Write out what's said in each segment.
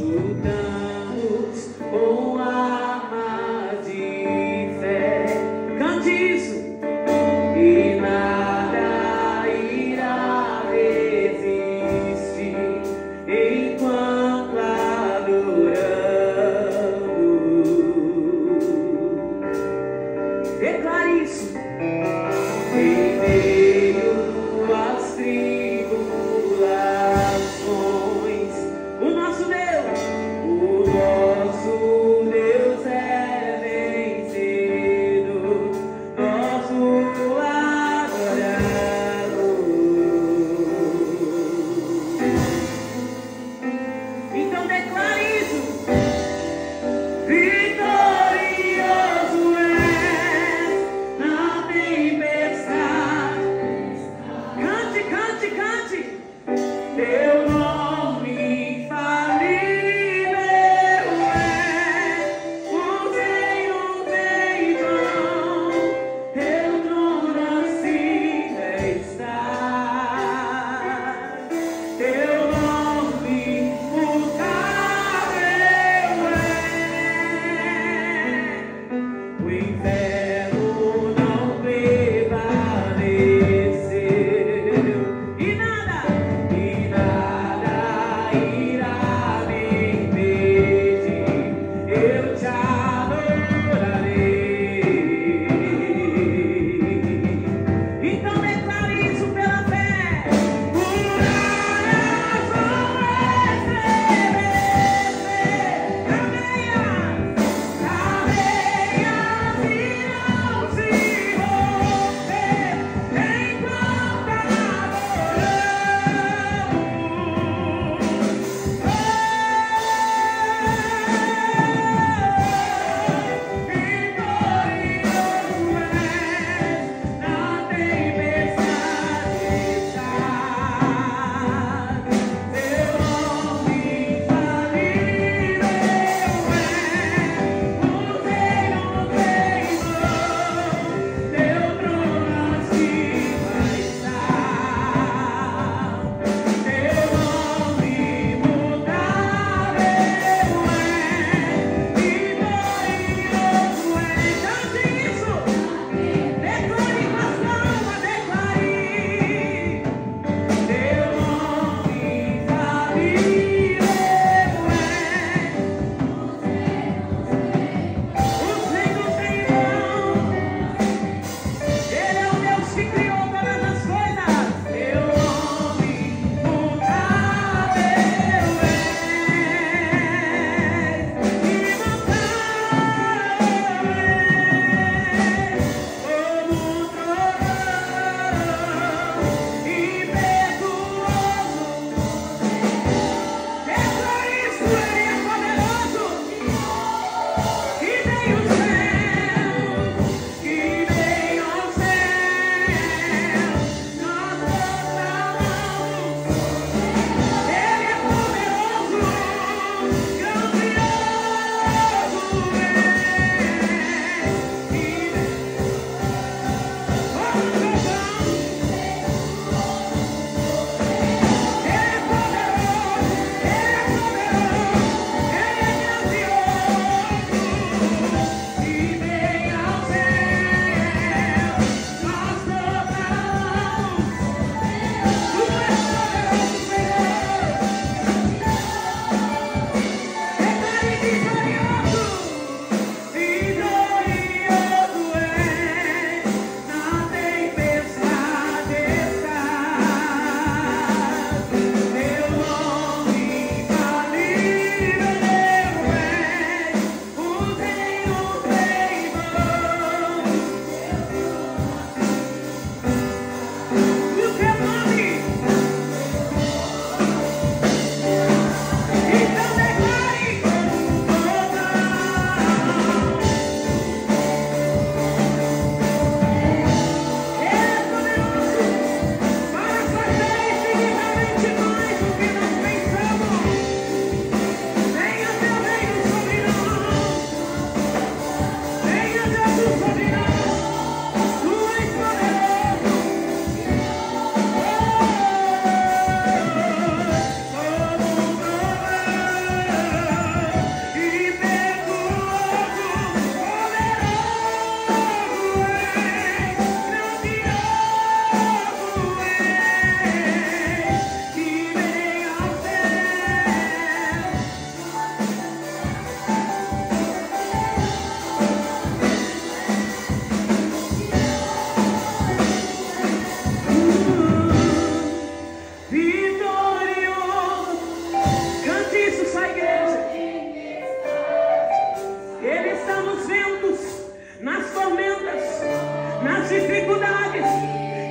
lutamos com armas de fé. Cante isso. E nada irá resistir enquanto adoramos. Declare isso. Em meio às tribulações, o nosso Deus é vencedor, nós o adoramos. Então declare isso. Vitorioso és na tempestade. Cante, cante, cante. Teu nome infalível é, não tem vão, teu trono acima está. Teu nome imutável nas dificuldades.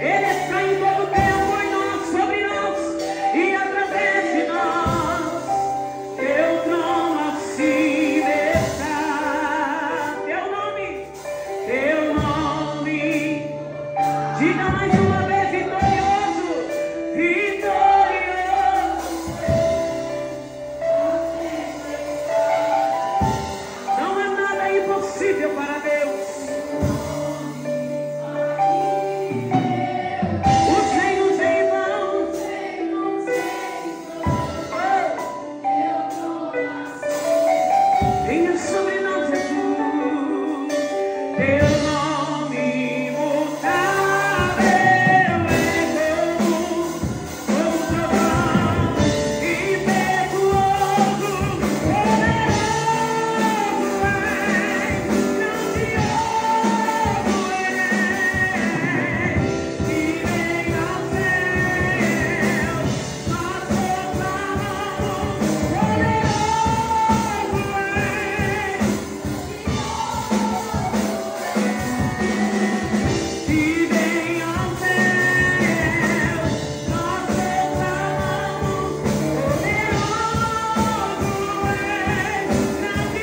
Ele está em todo tempo em nós, sobre nós e através de nós. Teu trono acima está. Teu nome. Diga mais uma vez, vitorioso, vitorioso. Não há nada impossível para Deus. Os reinos em vão. Venha sobre nós, Jesus. Teu nome imutável é comum, como trovão impetuoso, poderoso és, grandioso és, que vem ao céu, nós proclamamos, poderoso és. Que vem ao céu, nós proclamamos, poderoso és, grandioso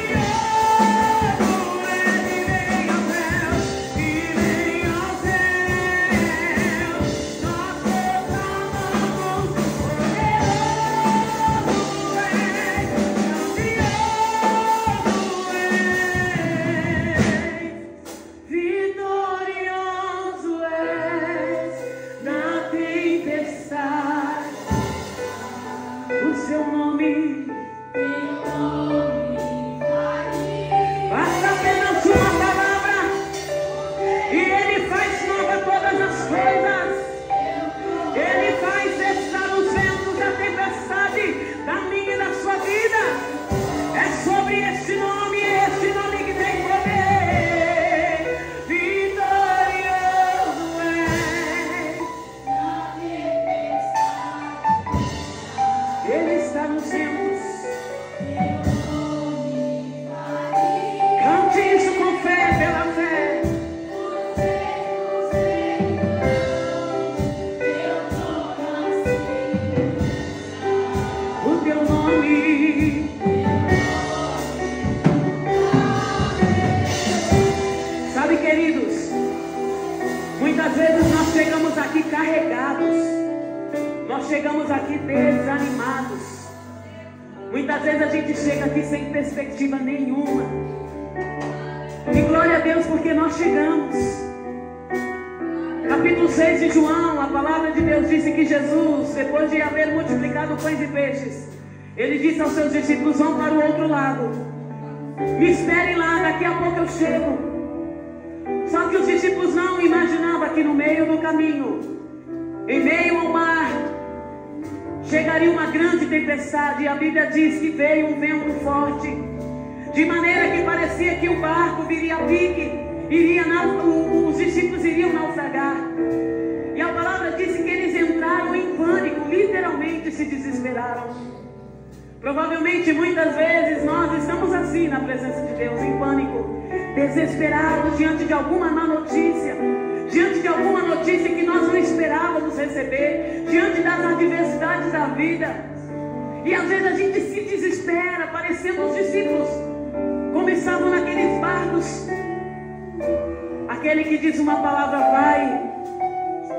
és. Que vem ao céu, nós proclamamos, poderoso és, grandioso és. Vitorioso és na tempestade. O seu nome basta apenas uma palavra e Ele faz nova todas as coisas. Ele faz cessar os ventos da tempestade da minha e da sua vida. É sobre esse nome que tem poder. Vitorioso és. Ele está nos ventos. Cante isso com fé, pela fé. O teu nome. Sabe, queridos, muitas vezes nós chegamos aqui carregados, nós chegamos aqui desanimados. Muitas vezes a gente chega aqui sem perspectiva nenhuma. E glória a Deus porque nós chegamos. Capítulo 6 de João, a palavra de Deus disse que Jesus, depois de haver multiplicado pães e peixes, Ele disse aos seus discípulos: vão para o outro lado, me esperem lá, daqui a pouco eu chego. Só que os discípulos não imaginavam que no meio do caminho, em meio ao mar, chegaria uma grande tempestade. E a Bíblia diz que veio um vento forte, de maneira que parecia que o barco viria a pique, os discípulos iriam naufragar. E a palavra disse que eles entraram em pânico, literalmente se desesperaram. Provavelmente muitas vezes nós estamos assim na presença de Deus, em pânico, desesperados diante de alguma má notícia, diante de alguma notícia que nós não esperávamos receber, diante das adversidades da vida. E às vezes a gente se desespera, parecendo os discípulos, como estavam naqueles barcos. Aquele que diz uma palavra vai,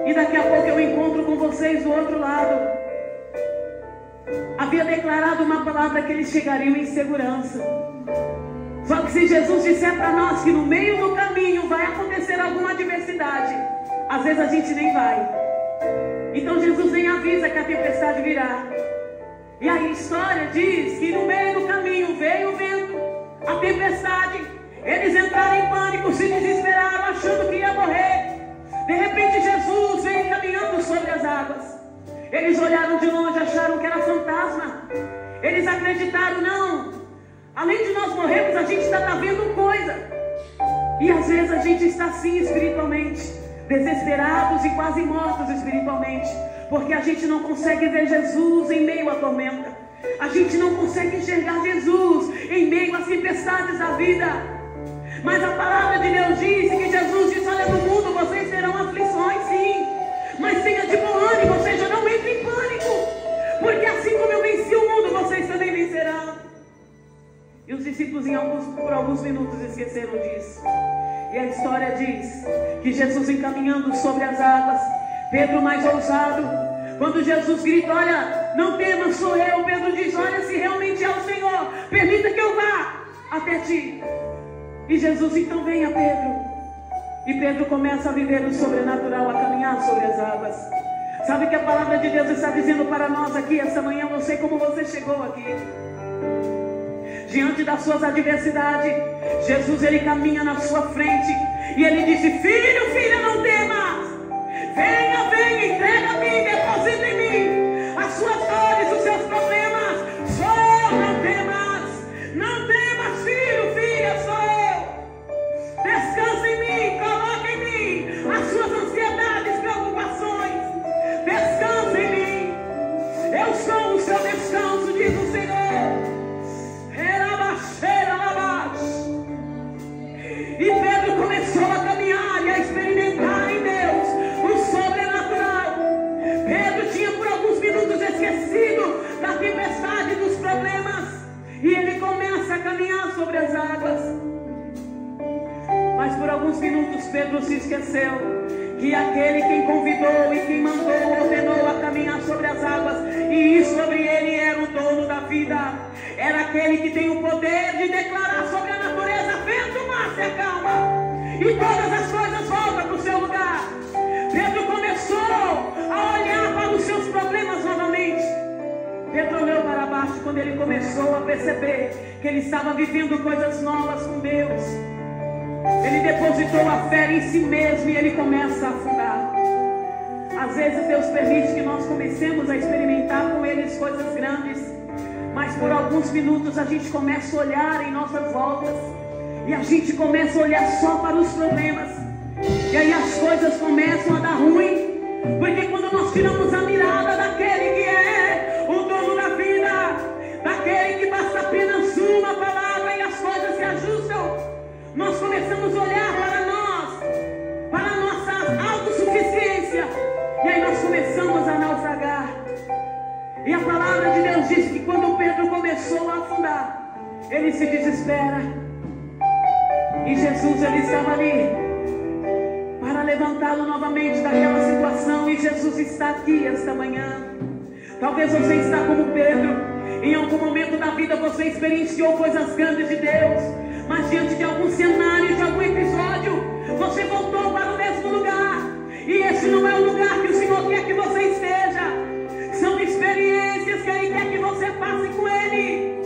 e daqui a pouco eu encontro com vocês do outro lado. Havia declarado uma palavra que eles chegariam em segurança. Só que se Jesus disser para nós que no meio do caminho vai acontecer alguma adversidade, às vezes a gente nem vai. Então Jesus nem avisa que a tempestade virá. E a história diz que no meio do caminho veio o vento, a tempestade. Eles entraram em pânico, se desesperaram, achando que ia morrer. De repente Jesus veio caminhando sobre as águas. Eles olharam de longe, acharam que era fantasma. Eles acreditaram, não, além de nós morrermos, a gente está vendo coisa. E às vezes a gente está assim espiritualmente, desesperados e quase mortos espiritualmente, porque a gente não consegue ver Jesus em meio à tormenta. A gente não consegue enxergar Jesus em meio às tempestades da vida. Mas a palavra de Deus diz que Jesus disse: olha, no mundo vocês terão aflições, sim. Mas tenha de bom ânimo, ou seja, não entre em pânico. Porque assim como eu venci o mundo, vocês também vencerão. E os discípulos por alguns minutos esqueceram disso. E a história diz que Jesus encaminhando sobre as águas, Pedro mais ousado, quando Jesus grita, olha, não temas, sou eu, Pedro diz, olha, se realmente é o Senhor, permita que eu vá até ti. E Jesus então vem a Pedro. E Pedro começa a viver o sobrenatural, a caminhar sobre as águas. Sabe que a palavra de Deus está dizendo para nós aqui essa manhã, eu não sei como você chegou aqui. Diante das suas adversidades, Jesus ele caminha na sua frente. E ele disse, filho, filha, não temas. Venha, venha, entrega a mim, deposita em mim as suas dores, os seus problemas. Sou eu, não temas. Não temas, filho, filha, sou eu. Descansa em mim, coloca em mim as suas ansiedades, preocupações. Descansa em mim. Eu sou o seu descanso, diz o Senhor. E Pedro começou a caminhar e a experimentar em Deus o sobrenatural. Pedro tinha por alguns minutos esquecido da tempestade, dos problemas, e ele começa a caminhar sobre as águas. Mas por alguns minutos Pedro se esqueceu que aquele quem convidou e quem mandou, ordenou a caminhar sobre as águas, e sobre ele era o dono da vida. Era aquele que tem o poder de declarar sobre a natureza, vento, mar, se acalma, e todas as coisas voltam para o seu lugar. Pedro começou a olhar para os seus problemas novamente. Pedro olhou para baixo quando ele começou a perceber que ele estava vivendo coisas novas com Deus. Ele depositou a fé em si mesmo e ele começa a afundar. Às vezes Deus permite que nós comecemos a experimentar com eles coisas grandes, mas por alguns minutos a gente começa a olhar em nossas voltas e a gente começa a olhar só para os problemas, e aí as coisas começam a dar ruim, porque quando nós tiramos a mirada daquele que é o dono da vida, daquele que basta apenas uma palavra e as coisas se ajustam, nós começamos a olhar para nós, para a nossa autossuficiência, e aí nós começamos a naufragar. E a palavra de Deus diz que quando Pedro começou a afundar, ele se desespera. E Jesus, ele estava ali para levantá-lo novamente daquela situação. E Jesus está aqui esta manhã. Talvez você está como Pedro. Em algum momento da vida você experienciou coisas grandes de Deus, mas diante de algum cenário, de algum episódio, você voltou para o mesmo lugar. E esse não é o lugar que o Senhor quer que você esteja. São experiências que Ele quer que você passe com Ele.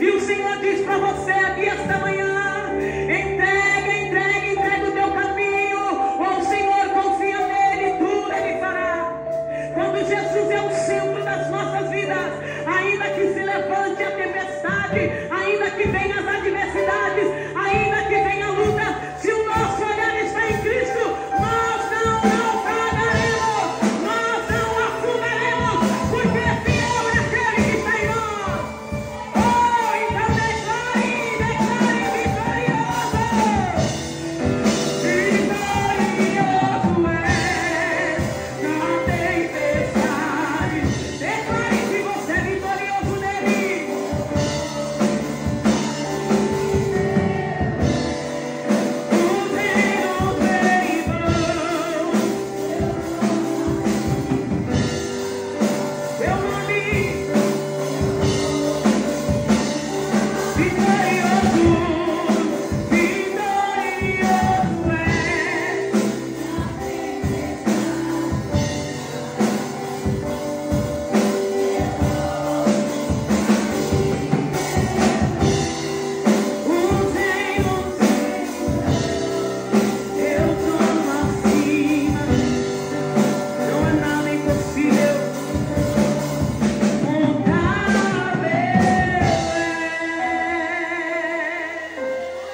E o Senhor diz para você aqui esta manhã: entrega o teu caminho. Ou o Senhor confia nele, tudo Ele fará. Quando Jesus é o centro das nossas vidas, ainda que se levante a tempestade, ainda que venham as adversidades, ainda que venha a luta, se o nosso olhar está em Cristo, nós não naufragaremos, nós não afundaremos, porque fiel é aquele que está em nós. Oh, então declare vitorioso. Vitorioso és na tempestade. Declare que você é vitorioso nele.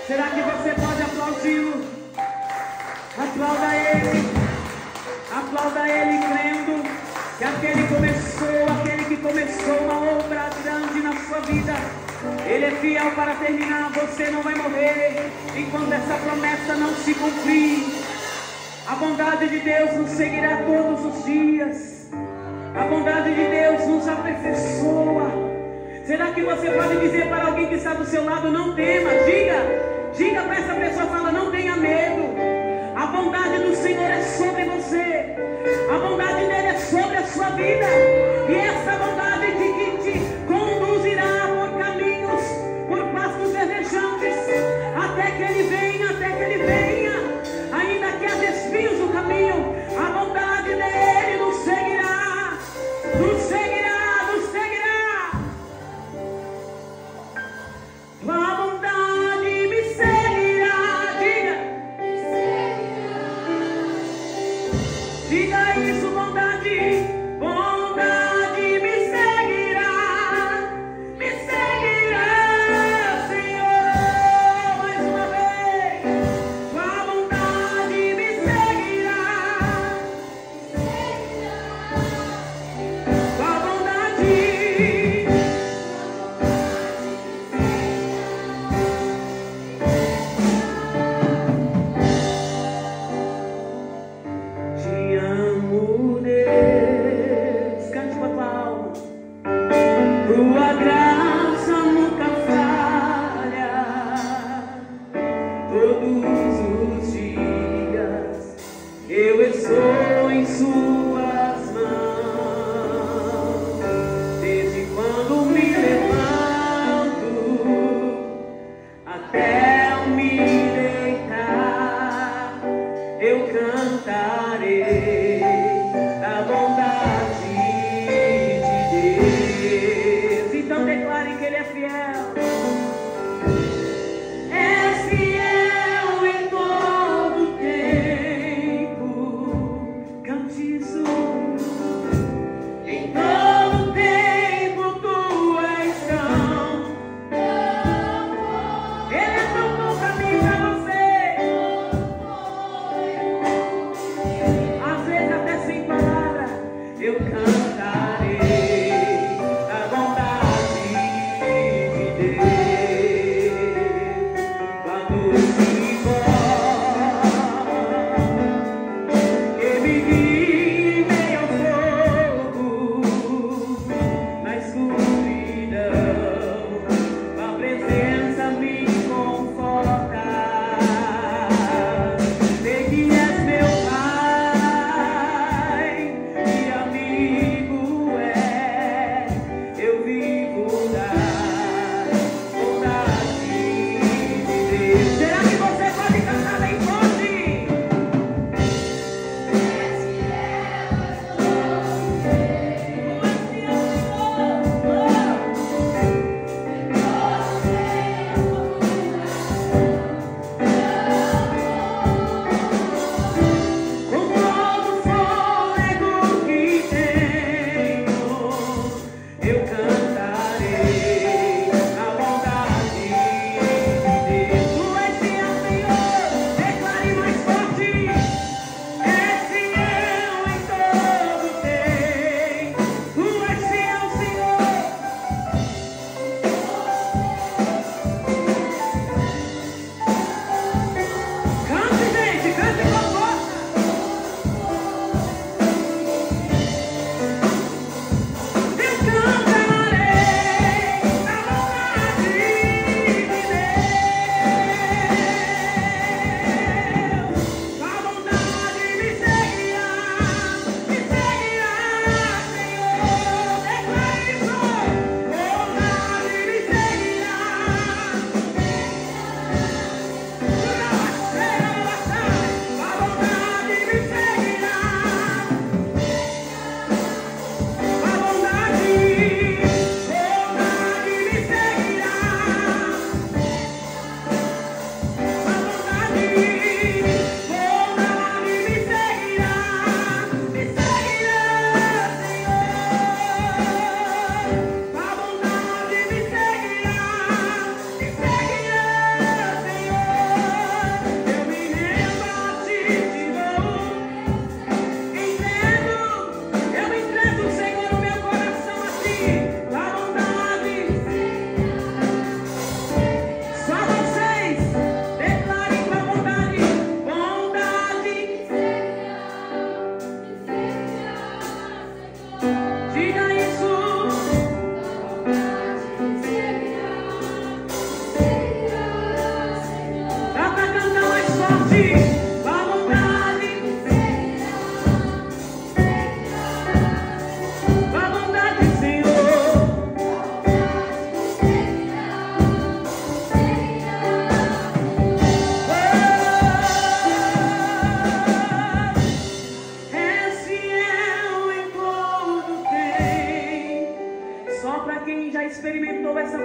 Será que você pode aplaudi-lo? Aplauda ele crendo que aquele que começou uma obra grande na sua vida, ele é fiel para terminar. Você não vai morrer enquanto essa promessa não se cumprir. A bondade de Deus nos seguirá todos os dias. A bondade de Deus nos aperfeiçoa. Será que você pode dizer para alguém que está do seu lado: não tema? Diga para essa pessoa, fala: não tenha medo. A bondade do Senhor é sobre você. A bondade dele é sobre a sua vida. E essa bondade te conduzirá por caminhos, por pastos verdejantes, até que ele venha, ainda que haja espinhos no caminho. A bondade dele nos seguirá, nos seguirá, nos seguirá. A bondade me seguirá, diga.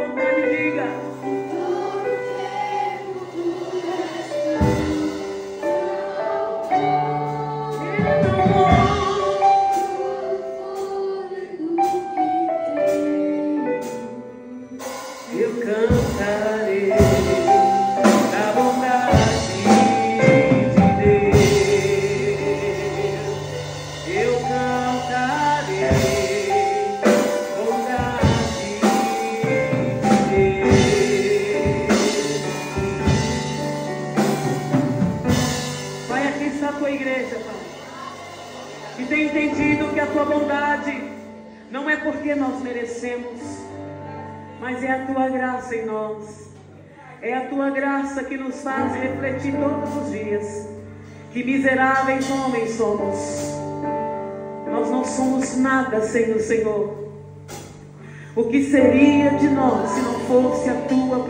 vontade, diga. Eu cantarei da bondade de Deus. Eu cantarei bondade de Deus. Pai, aqui está a tua igreja, Pai, que tem entendido que a tua bondade não é porque nós merecemos, mas é a tua graça em nós. É a tua graça que nos faz refletir todos os dias que miseráveis homens somos. Nós não somos nada sem o Senhor. O que seria de nós se não fosse a tua